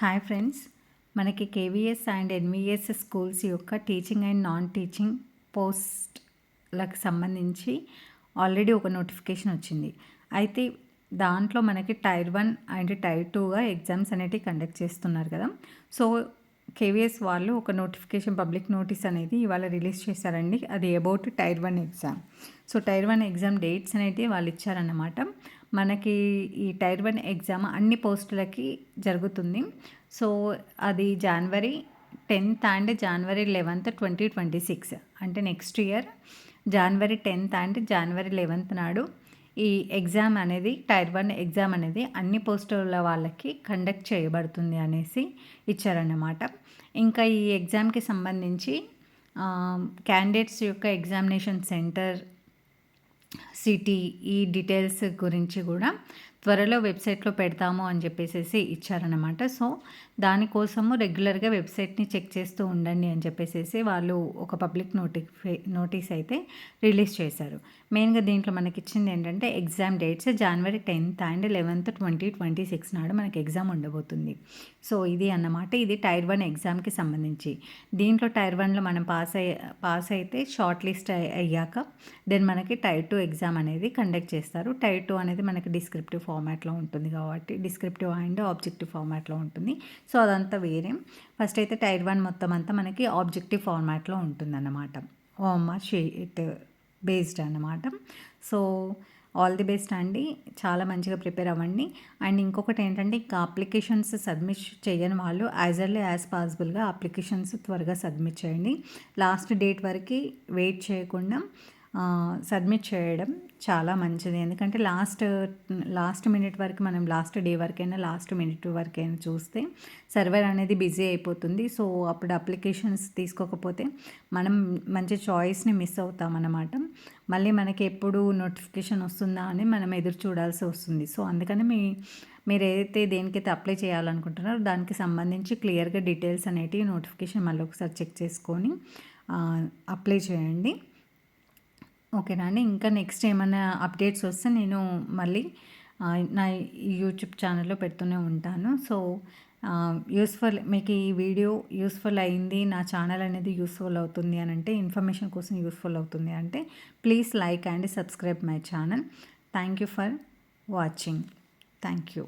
Hi friends, మనకి KVS and NVS schools యొక్క teaching and non teaching పోస్ట్లకు సంబంధించి already ఒక నోటిఫికేషన్ వచ్చింది. అయితే దాంట్లో మనకి టైర్ 1 అండ్ టైర్ 2గా ఎగ్జామ్స్ అనేటివి కండక్ట్ చేస్తున్నారు కదా. సో కేవీఎస్ వాళ్ళు ఒక నోటిఫికేషన్ పబ్లిక్ నోటీస్ అనేది ఇవాళ రిలీజ్ చేశారండి. అది about tier 1 exam. So tier 1 exam dates అనేటివి వాళ్ళు ఇచ్చారన్నమాట. మనకి ఈ టైర్ 1 ఎగ్జామ్ అన్ని పోస్టులకి జరుగుతుంది. సో అది జనవరి 10th అండ్ జనవరి 11th 2026 అంటే next year January 10th and January 11th నాడు ఈ ఎగ్జామ్ అనేది టైర్ 1 ఎగ్జామ్ అనేది అన్ని పోస్టుల వాళ్ళకి కండక్ట్ చేయబడుతుంది అనేసి ఇచ్చారన్నమాట. ఇంకా ఈ ఎగ్జామ్కి సంబంధించి క్యాండిడేట్స్ యొక్క ఎగ్జామినేషన్ సెంటర్, సిటీ, ఈ డీటెయిల్స్ గురించి కూడా త్వరలో వెబ్సైట్లో పెడతాము అని చెప్పేసి ఇచ్చారన్నమాట. సో దానికోసము రెగ్యులర్గా వెబ్సైట్ని చెక్ చేస్తూ ఉండండి అని చెప్పేసి వాళ్ళు ఒక పబ్లిక్ నోటీస్ అయితే రిలీజ్ చేశారు. మెయిన్గా దీంట్లో మనకి ఇచ్చింది ఏంటంటే exam dates January 10th and 11th 2026 నాడు మనకి ఎగ్జామ్ ఉండబోతుంది. సో ఇది అన్నమాట. ఇది టైర్ 1 ఎగ్జామ్కి సంబంధించి. దీంట్లో టైర్ 1లో మనం పాస్ అయితే షార్ట్ లిస్ట్ అయ్యాక దెన్ మనకి టైర్ 2 ఎగ్జామ్ అనేది కండక్ట్ చేస్తారు. టైర్ 2 అనేది మనకి డిస్క్రిప్టివ్ ఫార్మాట్లో ఉంటుంది కాబట్టి డిస్క్రిప్టివ్ అండ్ ఆబ్జెక్టివ్ ఫార్మాట్లో ఉంటుంది. సో అదంతా వేరే. ఫస్ట్ అయితే టైర్ 1 మొత్తం అంతా మనకి ఆబ్జెక్టివ్ ఫార్మాట్లో ఉంటుందన్నమాట. ఓఎంఆర్ షీట్ బేస్డ్ అన్నమాట. సో ఆల్ ది బెస్ట్ అండి. చాలా మంచిగా ప్రిపేర్ అవ్వండి. అండ్ ఇంకొకటి ఏంటంటే ఇంకా అప్లికేషన్స్ సబ్మిట్ చేయని వాళ్ళు యాజ్ ఎర్లీ యాజ్ పాసిబుల్గా అప్లికేషన్స్ త్వరగా సబ్మిట్ చేయండి. లాస్ట్ డేట్ వరకు వెయిట్ చేయకుండా సబ్మిట్ చేయడం చాలా మంచిది. ఎందుకంటే లాస్ట్ మినిట్ వరకు మనం లాస్ట్ డే వరకైనా లాస్ట్ మినిట్ వరకైనా చూస్తే సర్వర్ అనేది బిజీ అయిపోతుంది. సో అప్పుడు అప్లికేషన్స్ తీసుకోకపోతే మనం మంచి చాయిస్ని మిస్ అవుతామన్నమాట. మళ్ళీ మనకి ఎప్పుడు నోటిఫికేషన్ వస్తుందా అని మనం ఎదురు చూడాల్సి వస్తుంది. సో అందుకని మీరు ఏదైతే దేనికైతే అప్లై చేయాలనుకుంటున్నారో దానికి సంబంధించి క్లియర్గా డీటెయిల్స్ అనేటివి నోటిఫికేషన్ మళ్ళీ ఒకసారి చెక్ చేసుకొని అప్లై చేయండి. ఓకేనా అండి. ఇంకా నెక్స్ట్ ఏమైనా అప్డేట్స్ వస్తే నేను మళ్ళీ నా యూట్యూబ్ ఛానల్లో పెడుతూనే ఉంటాను. సో మీకు ఈ వీడియో యూస్ఫుల్ అయింది, నా ఛానల్ అనేది యూస్ఫుల్ అవుతుంది అని అంటే, ఇన్ఫర్మేషన్ కోసం యూస్ఫుల్ అవుతుంది అంటే please like and subscribe my channel. Thank you for watching. Thank you.